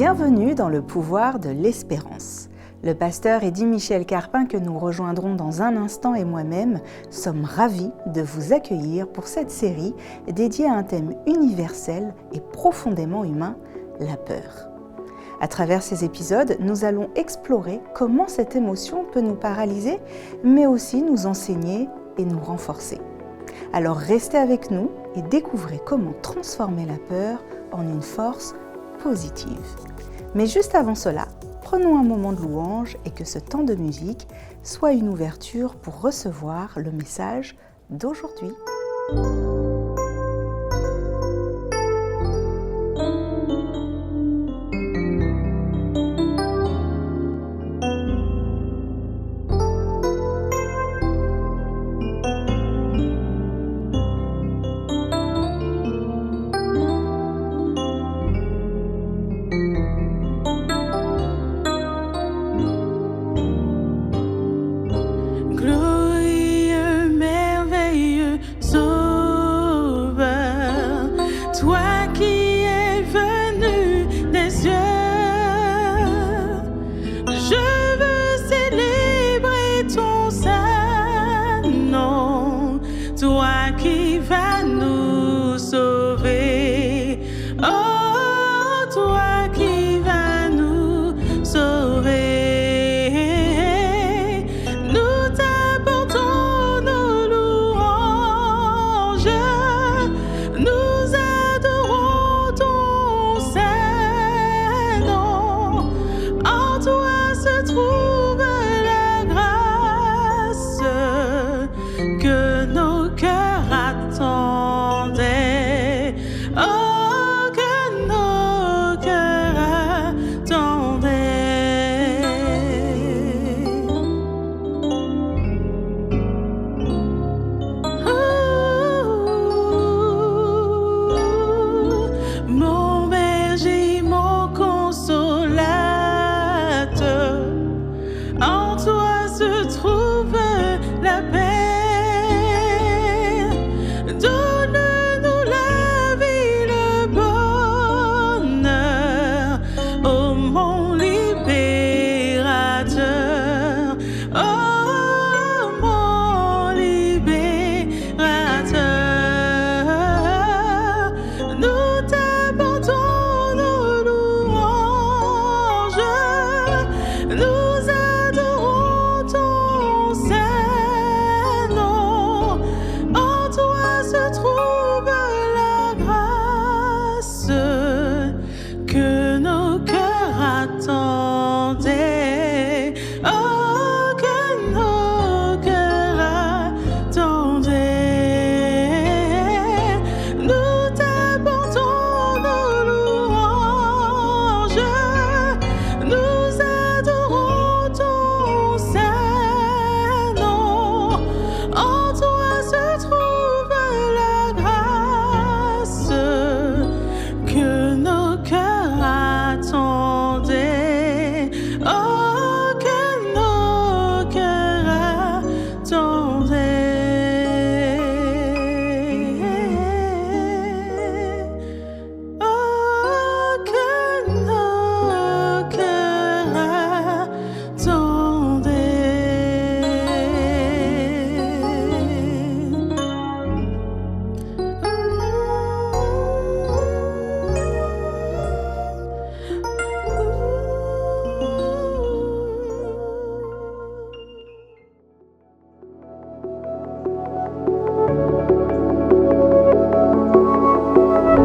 Bienvenue dans le pouvoir de l'espérance. Le pasteur Eddy Michel Carpin, que nous rejoindrons dans un instant, et moi-même sommes ravis de vous accueillir pour cette série dédiée à un thème universel et profondément humain, la peur. À travers ces épisodes, nous allons explorer comment cette émotion peut nous paralyser, mais aussi nous enseigner et nous renforcer. Alors restez avec nous et découvrez comment transformer la peur en une force positive. Mais juste avant cela, prenons un moment de louange et que ce temps de musique soit une ouverture pour recevoir le message d'aujourd'hui.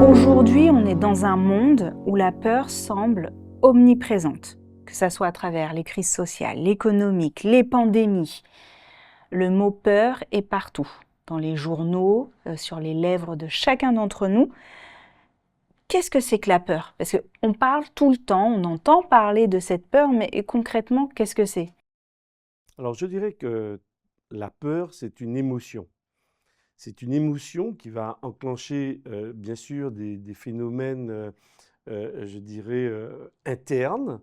Aujourd'hui, on est dans un monde où la peur semble omniprésente, que ce soit à travers les crises sociales, économiques, les pandémies. Le mot peur est partout, dans les journaux, sur les lèvres de chacun d'entre nous. Qu'est-ce que c'est que la peur? Parce qu'on parle tout le temps, on entend parler de cette peur, mais concrètement, qu'est-ce que c'est? Alors, je dirais que la peur, c'est une émotion. C'est une émotion qui va enclencher, bien sûr, des phénomènes, je dirais, internes.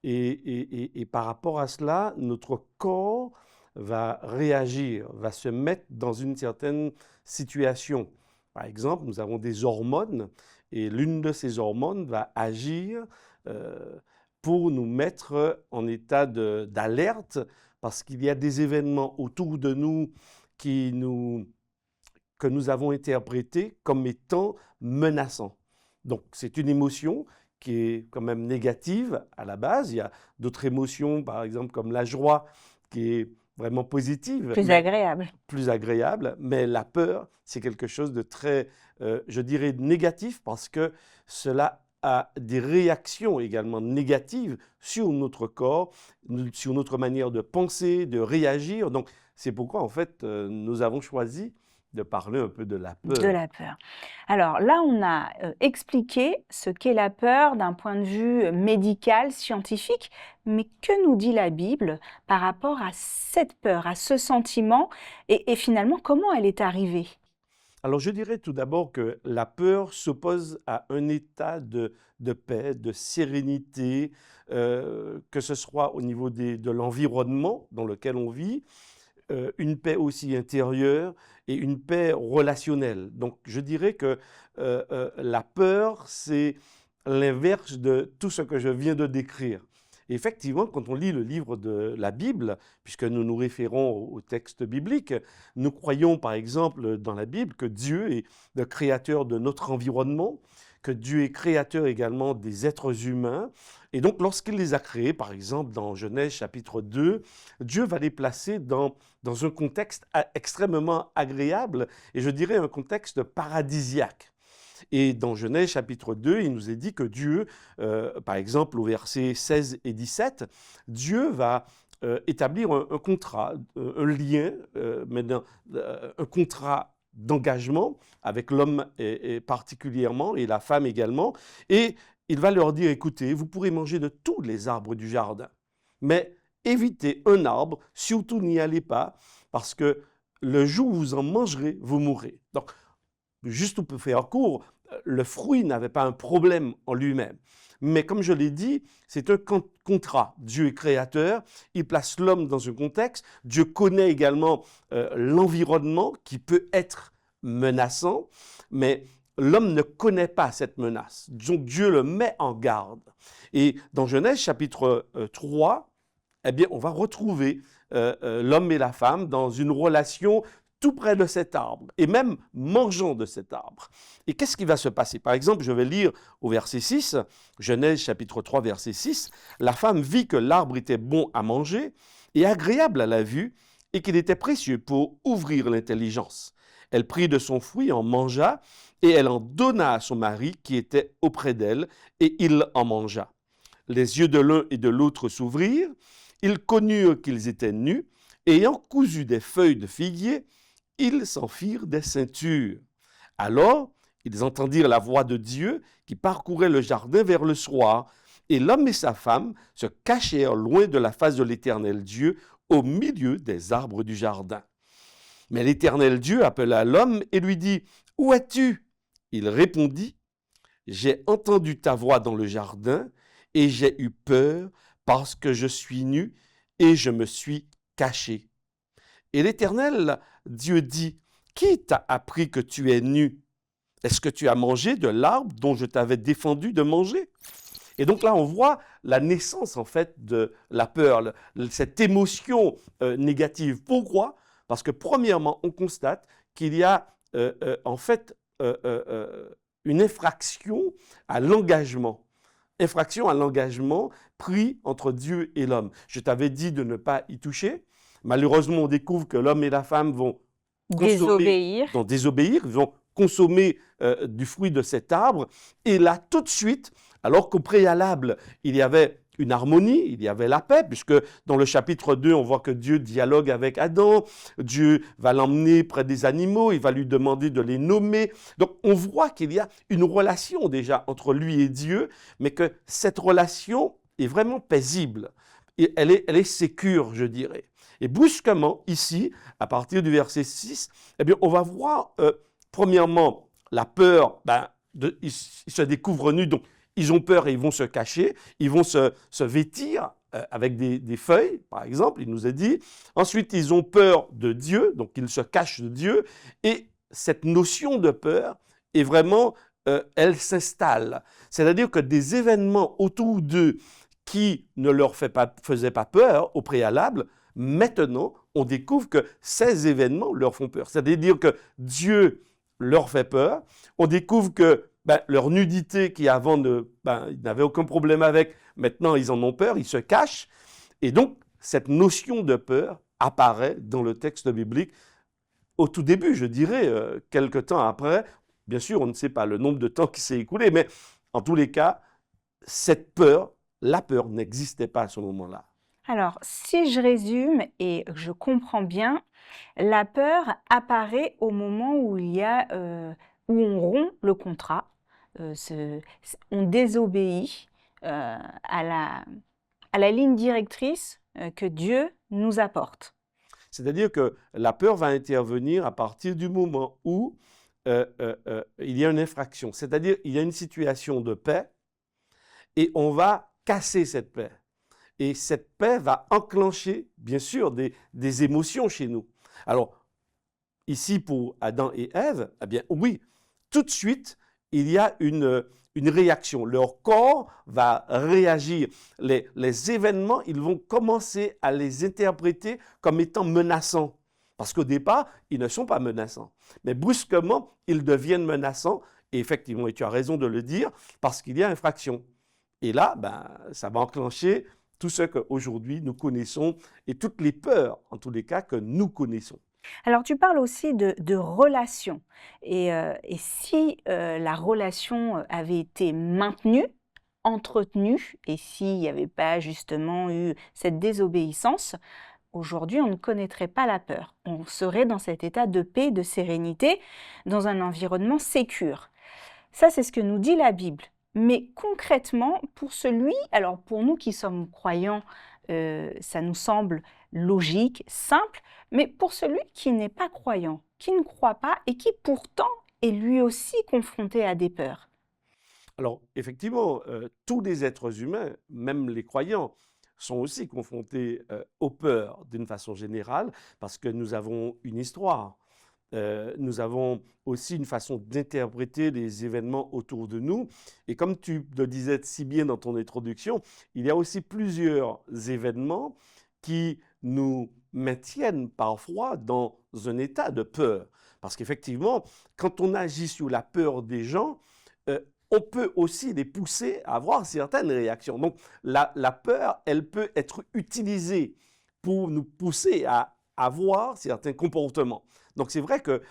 Et par rapport à cela, notre corps va réagir, va se mettre dans une certaine situation. Par exemple, nous avons des hormones et l'une de ces hormones va agir euh, pour nous mettre en état d'alerte parce qu'il y a des événements autour de nous qui nous, que nous avons interprétés comme étant menaçants. Donc, c'est une émotion qui est quand même négative à la base. Il y a d'autres émotions, par exemple, comme la joie, qui est vraiment positive, Plus mais agréable. plus agréable. Mais la peur, c'est quelque chose de très, je dirais, négatif parce que cela a des réactions également négatives sur notre corps, sur notre manière de penser, de réagir. Donc, c'est pourquoi, en fait, nous avons choisi de parler un peu de la De peur. la peur. Alors là, on a expliqué ce qu'est la peur d'un point de vue médical, scientifique, mais que nous dit la Bible par rapport à cette peur, à ce sentiment, et finalement, comment elle est arrivée? Alors, je dirais tout d'abord que la peur s'oppose à un état de paix, de sérénité, que ce soit au niveau de l'environnement dans lequel on vit, une paix aussi intérieure et une paix relationnelle. Donc, je dirais que la peur, c'est l'inverse de tout ce que je viens de décrire. Et effectivement, quand on lit le livre de la Bible, puisque nous nous référons au texte biblique, nous croyons par exemple dans la Bible que Dieu est le créateur de notre environnement, que Dieu est créateur également des êtres humains. Et donc, lorsqu'il les a créés, par exemple dans Genèse chapitre 2, Dieu va les placer dans un contexte extrêmement agréable, et je dirais un contexte paradisiaque. Et dans Genèse chapitre 2, il nous est dit que Dieu, par exemple au verset 16 et 17, Dieu va établir un contrat, un lien, un contrat d'engagement avec l'homme et particulièrement et la femme également. Et il va leur dire, écoutez, vous pourrez manger de tous les arbres du jardin, mais évitez un arbre, surtout n'y allez pas, parce que le jour où vous en mangerez, vous mourrez. Donc, juste pour faire court, le fruit n'avait pas un problème en lui-même. Mais comme je l'ai dit, c'est un contrat. Dieu est créateur, il place l'homme dans un contexte. Dieu connaît également l'environnement qui peut être menaçant, mais l'homme ne connaît pas cette menace. Donc Dieu le met en garde. Et dans Genèse chapitre 3, eh bien, on va retrouver l'homme et la femme dans une relation tout près de cet arbre, et même mangeant de cet arbre. Et qu'est-ce qui va se passer? Par exemple, je vais lire au verset 6, Genèse chapitre 3, verset 6, « La femme vit que l'arbre était bon à manger et agréable à la vue, et qu'il était précieux pour ouvrir l'intelligence. Elle prit de son fruit, en mangea, et elle en donna à son mari qui était auprès d'elle, et il en mangea. Les yeux de l'un et de l'autre s'ouvrirent, ils connurent qu'ils étaient nus, et ayant cousu des feuilles de figuier, ils s'en firent des ceintures. Alors, ils entendirent la voix de Dieu qui parcourait le jardin vers le soir, et l'homme et sa femme se cachèrent loin de la face de l'Éternel Dieu, au milieu des arbres du jardin. Mais l'Éternel Dieu appela l'homme et lui dit, « Où es-tu » Il répondit, « J'ai entendu ta voix dans le jardin, et j'ai eu peur parce que je suis nu et je me suis caché. » Et l'Éternel Dieu dit, « Qui t'a appris que tu es nu? Est-ce que tu as mangé de l'arbre dont je t'avais défendu de manger ?» Et donc là, on voit la naissance en fait de la peur, cette émotion négative. Pourquoi? Parce que premièrement, on constate qu'il y a en fait une infraction à l'engagement. Infraction à l'engagement pris entre Dieu et l'homme. Je t'avais dit de ne pas y toucher. Malheureusement, on découvre que l'homme et la femme vont Désobéir. désobéir, vont consommer du fruit de cet arbre. Et là, tout de suite, alors qu'au préalable, il y avait une harmonie, il y avait la paix, puisque dans le chapitre 2, on voit que Dieu dialogue avec Adam, Dieu va l'emmener près des animaux, il va lui demander de les nommer. Donc on voit qu'il y a une relation déjà entre lui et Dieu, mais que cette relation est vraiment paisible. Et elle est sécure, je dirais. Et brusquement, ici, à partir du verset 6, eh bien, on va voir, premièrement, la peur, ils se découvrent nus, donc ils ont peur et ils vont se cacher, ils vont se vêtir avec des feuilles, par exemple, il nous a dit. Ensuite, ils ont peur de Dieu, donc ils se cachent de Dieu. Et cette notion de peur est vraiment, elle s'installe. C'est-à-dire que des événements autour d'eux qui ne leur faisaient pas peur au préalable, maintenant, on découvre que ces événements leur font peur. C'est-à-dire que Dieu leur fait peur. On découvre que leur nudité, qui avant ils n'avaient aucun problème avec, maintenant ils en ont peur, ils se cachent. Et donc, cette notion de peur apparaît dans le texte biblique au tout début, je dirais, quelque temps après. Bien sûr, on ne sait pas le nombre de temps qui s'est écoulé, mais en tous les cas, cette peur, la peur n'existait pas à ce moment-là. Alors, si je résume et je comprends bien, la peur apparaît au moment où où on rompt le contrat, on désobéit à la ligne directrice que Dieu nous apporte. C'est-à-dire que la peur va intervenir à partir du moment où il y a une infraction. C'est-à-dire il y a une situation de paix et on va casser cette paix. Et cette paix va enclencher, bien sûr, des émotions chez nous. Alors, ici, pour Adam et Ève, eh bien, oui, tout de suite, il y a une réaction. Leur corps va réagir. Les événements, ils vont commencer à les interpréter comme étant menaçants. Parce qu'au départ, ils ne sont pas menaçants. Mais brusquement, ils deviennent menaçants. Et effectivement, et tu as raison de le dire, parce qu'il y a infraction. Et là, ça va enclencher tout ce qu'aujourd'hui nous connaissons et toutes les peurs, en tous les cas, que nous connaissons. Alors, tu parles aussi de relation. Et si la relation avait été maintenue, entretenue, et s'il n'y avait pas justement eu cette désobéissance, aujourd'hui, on ne connaîtrait pas la peur. On serait dans cet état de paix, de sérénité, dans un environnement sécure. Ça, c'est ce que nous dit la Bible. Mais concrètement, alors pour nous qui sommes croyants, ça nous semble logique, simple, mais pour celui qui n'est pas croyant, qui ne croit pas et qui pourtant est lui aussi confronté à des peurs. Alors, effectivement, tous les êtres humains, même les croyants, sont aussi confrontés aux peurs d'une façon générale, parce que nous avons une histoire. Nous avons aussi une façon d'interpréter les événements autour de nous. Et comme tu le disais si bien dans ton introduction, il y a aussi plusieurs événements qui nous maintiennent parfois dans un état de peur. Parce qu'effectivement, quand on agit sur la peur des gens, on peut aussi les pousser à avoir certaines réactions. Donc la peur, elle peut être utilisée pour nous pousser à avoir certains comportements. Donc c'est vrai que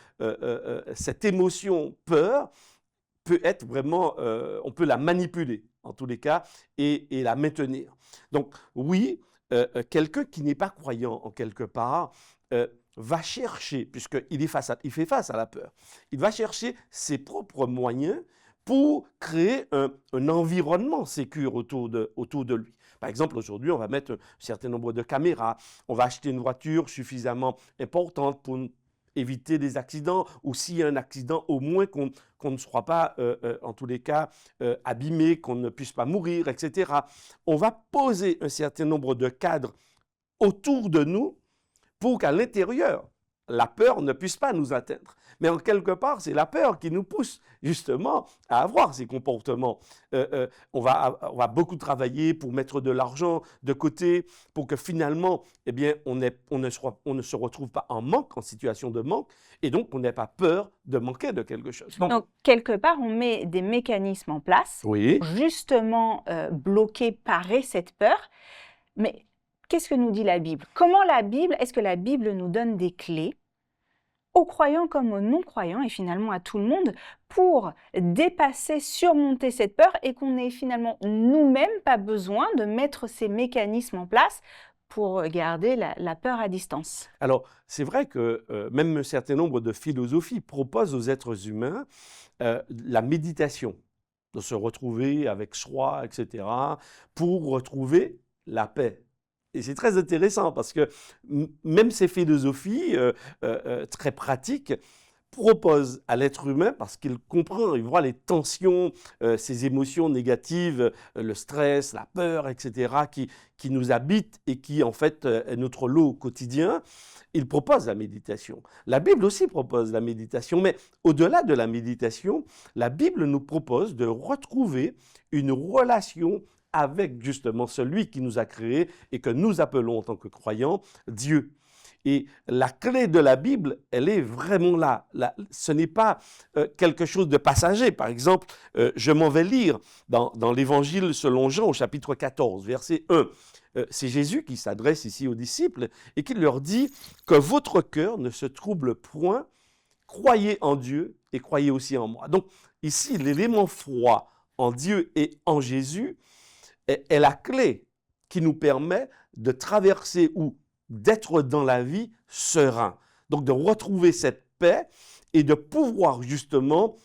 cette émotion peur peut être vraiment, on peut la manipuler en tous les cas et la maintenir. Donc oui, quelqu'un qui n'est pas croyant en quelque part va chercher, puisqu'il fait face à la peur, il va chercher ses propres moyens pour créer un environnement sécur autour de lui. Par exemple, aujourd'hui, on va mettre un certain nombre de caméras, on va acheter une voiture suffisamment importante pour éviter des accidents, ou s'il y a un accident, au moins qu'on ne soit pas, en tous les cas, abîmé, qu'on ne puisse pas mourir, etc. On va poser un certain nombre de cadres autour de nous pour qu'à l'intérieur, la peur ne puisse pas nous atteindre. Mais en quelque part, c'est la peur qui nous pousse justement à avoir ces comportements. On va beaucoup travailler pour mettre de l'argent de côté pour que finalement, eh bien, on ne se retrouve pas en manque, en situation de manque, et donc on n'ait pas peur de manquer de quelque chose. Donc, quelque part, on met des mécanismes en place oui. pour justement bloquer, parer cette peur. Mais qu'est-ce que nous dit la Bible? Est-ce que la Bible nous donne des clés aux croyants comme aux non-croyants et finalement à tout le monde pour dépasser, surmonter cette peur et qu'on n'ait finalement nous-mêmes pas besoin de mettre ces mécanismes en place pour garder la peur à distance. Alors, c'est vrai que même un certain nombre de philosophies proposent aux êtres humains la méditation, de se retrouver avec soi, etc., pour retrouver la paix. Et c'est très intéressant parce que même ces philosophies très pratiques proposent à l'être humain, parce qu'il comprend, il voit les tensions, ces émotions négatives, le stress, la peur, etc., qui nous habitent et qui, en fait, est notre lot au quotidien. Il propose la méditation. La Bible aussi propose la méditation, mais au-delà de la méditation, la Bible nous propose de retrouver une relation avec justement celui qui nous a créés et que nous appelons en tant que croyants Dieu. Et la clé de la Bible, elle est vraiment là. Ce n'est pas quelque chose de passager. Par exemple, je m'en vais lire dans l'Évangile selon Jean au chapitre 14, verset 1. C'est Jésus qui s'adresse ici aux disciples et qui leur dit que votre cœur ne se trouble point, croyez en Dieu et croyez aussi en moi. Donc ici, l'élément froid en Dieu et en Jésus est la clé qui nous permet de traverser ou d'être dans la vie serein. Donc de retrouver cette paix et de pouvoir justement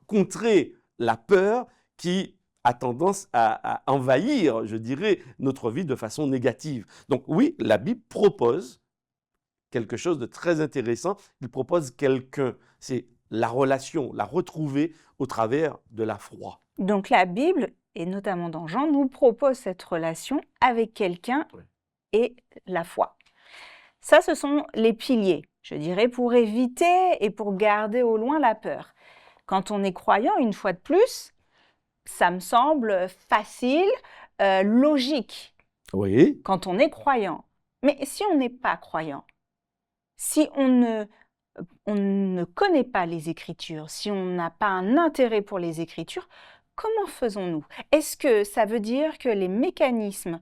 contrer la peur qui a tendance à envahir, je dirais, notre vie de façon négative. Donc oui, la Bible propose quelque chose de très intéressant. Il propose quelqu'un. C'est la relation, la retrouver au travers de la foi. Donc la Bible, et notamment dans Jean, nous propose cette relation avec quelqu'un et la foi. Ça, ce sont les piliers, je dirais, pour éviter et pour garder au loin la peur. Quand on est croyant, une fois de plus, ça me semble facile, logique. Oui. Quand on est croyant. Mais si on n'est pas croyant, si on ne connaît pas les Écritures, si on n'a pas un intérêt pour les Écritures, comment faisons-nous? Est-ce que ça veut dire que les mécanismes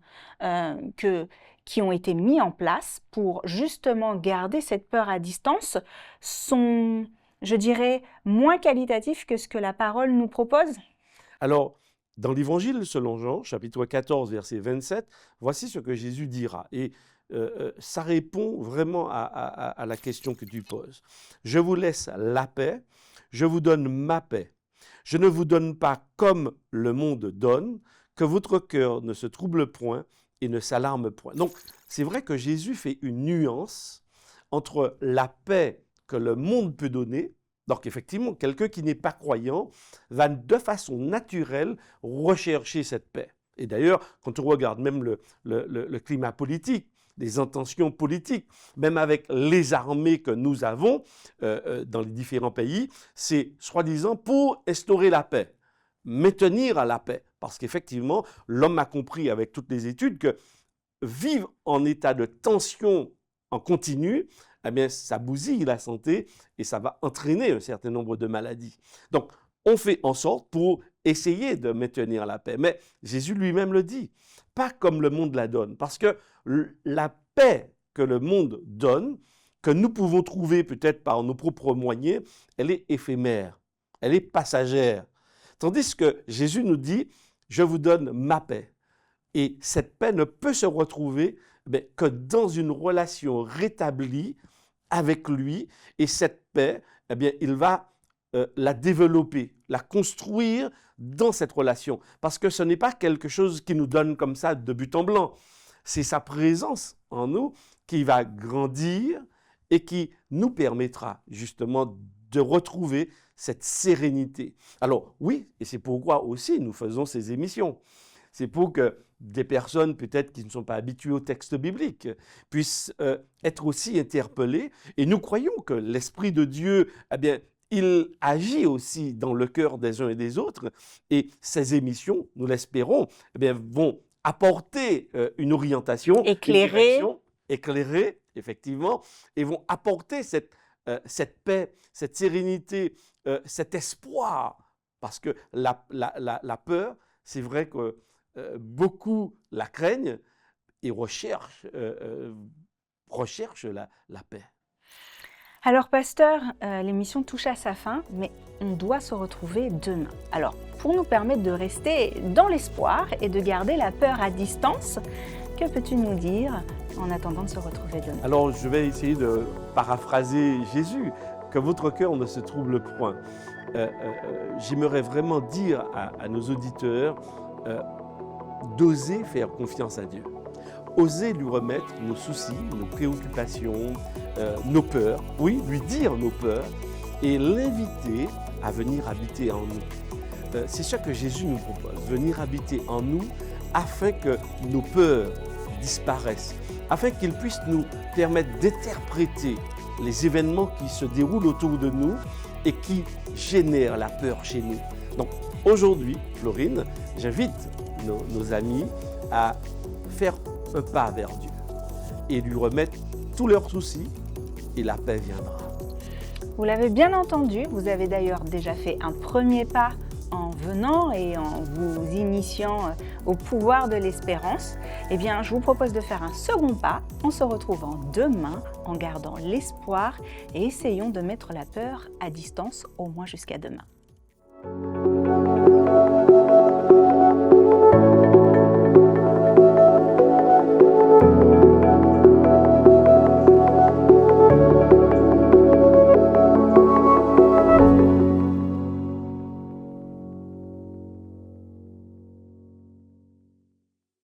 qui ont été mis en place pour justement garder cette peur à distance sont, je dirais, moins qualitatifs que ce que la parole nous propose? Alors, dans l'Évangile selon Jean, chapitre 14, verset 27, voici ce que Jésus dira. Et ça répond vraiment à la question que tu poses. Je vous laisse la paix, je vous donne ma paix. Je ne vous donne pas comme le monde donne, que votre cœur ne se trouble point et ne s'alarme point. Donc, c'est vrai que Jésus fait une nuance entre la paix que le monde peut donner. Donc, effectivement, quelqu'un qui n'est pas croyant va de façon naturelle rechercher cette paix. Et d'ailleurs, quand on regarde même le climat politique, les intentions politiques, même avec les armées que nous avons dans les différents pays, c'est soi-disant pour instaurer la paix, maintenir à la paix. Parce qu'effectivement, l'homme a compris avec toutes les études que vivre en état de tension en continu, eh bien, ça bousille la santé et ça va entraîner un certain nombre de maladies. Donc, on fait en sorte pour essayer de maintenir la paix. Mais Jésus lui-même le dit, pas comme le monde la donne. Parce que la paix que le monde donne, que nous pouvons trouver peut-être par nos propres moyens, elle est éphémère, elle est passagère. Tandis que Jésus nous dit, je vous donne ma paix. Et cette paix ne peut se retrouver que dans une relation rétablie avec lui. Et cette paix, eh bien, il va la développer, la construire dans cette relation. Parce que ce n'est pas quelque chose qui nous donne comme ça de but en blanc. C'est sa présence en nous qui va grandir et qui nous permettra justement de retrouver cette sérénité. Alors oui, et c'est pourquoi aussi nous faisons ces émissions. C'est pour que des personnes peut-être qui ne sont pas habituées au texte biblique puissent être aussi interpellées. Et nous croyons que l'Esprit de Dieu, eh bien, il agit aussi dans le cœur des uns et des autres. Et ces émissions, nous l'espérons, eh bien, vont apporter une orientation, éclairée, une direction, éclairée, effectivement, et vont apporter cette paix, cette sérénité, cet espoir. Parce que la peur, c'est vrai que beaucoup la craignent et recherchent la paix. Alors pasteur, l'émission touche à sa fin, mais on doit se retrouver demain. Alors, pour nous permettre de rester dans l'espoir et de garder la peur à distance, que peux-tu nous dire en attendant de se retrouver demain? Alors, je vais essayer de paraphraser Jésus, que votre cœur ne se trouble point. J'aimerais vraiment dire à nos auditeurs d'oser faire confiance à Dieu. Oser lui remettre nos soucis, nos préoccupations, nos peurs, oui, lui dire nos peurs et l'inviter à venir habiter en nous. C'est ça que Jésus nous propose, venir habiter en nous afin que nos peurs disparaissent, afin qu'il puisse nous permettre d'interpréter les événements qui se déroulent autour de nous et qui génèrent la peur chez nous. Donc aujourd'hui, Florine, j'invite nos amis à faire un pas vers Dieu et lui remettre tous leurs soucis et la paix viendra. Vous l'avez bien entendu, vous avez d'ailleurs déjà fait un premier pas en venant et en vous initiant au pouvoir de l'espérance. Eh bien, je vous propose de faire un second pas en se retrouvant demain en gardant l'espoir et essayons de mettre la peur à distance au moins jusqu'à demain.